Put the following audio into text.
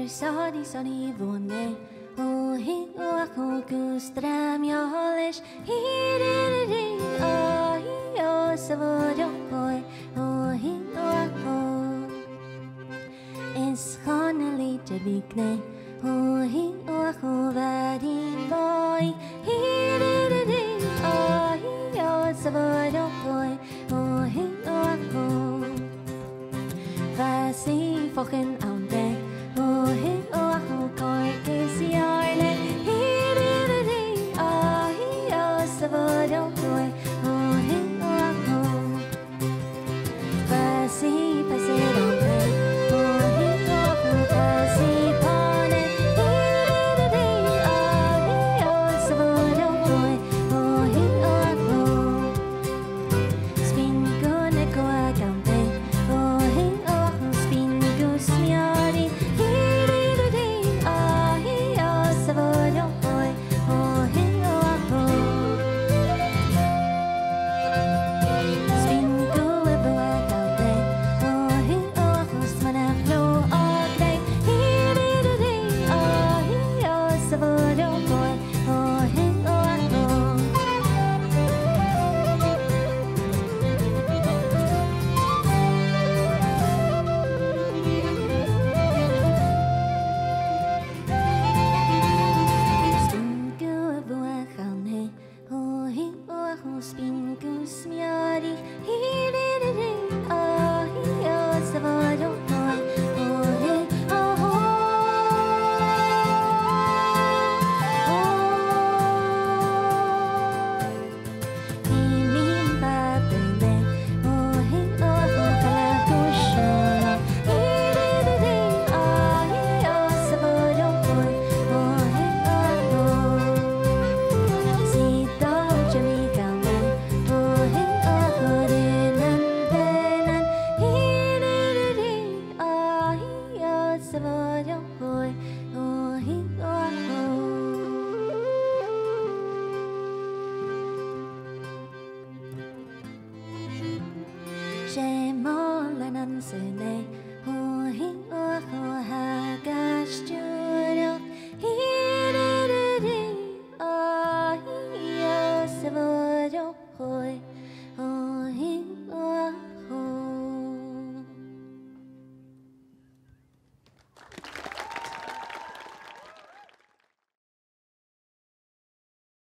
Beir Soiridh Soiridh Bhuam o hi o ako gustramjalish hiriri o hi o savodokoi o hi o ako is khonali tabikne o hi o ako vadi boy hiriri o hi o savodokoi o hi o ako vasi fokin aunde o hi o ako koi kisiarle hiriri o hi o savodokoi o hi o ako vasi pasidonde o hi o ako vasi pone hiriri o hi o savodokoi o hi o ako spin ko ne ko agante o hi o ako spin ko smiari hiriri o hi o savodokoi o hi o ako spin ko e bo agante o hi o ako smanaklo ogle hiriri o hi o savodokoi o hi o ako Spingu buachane, o hi o ako spingu smiari, hiriri o hi o savodokoi, o hi o ho. Himin patele, o hi o ako kalakusholo, hiriri o hi o savodokoi, o hi o ako. Sito jamikane, o hi o ako dinan tenan, hiriri o hi o savodokoi.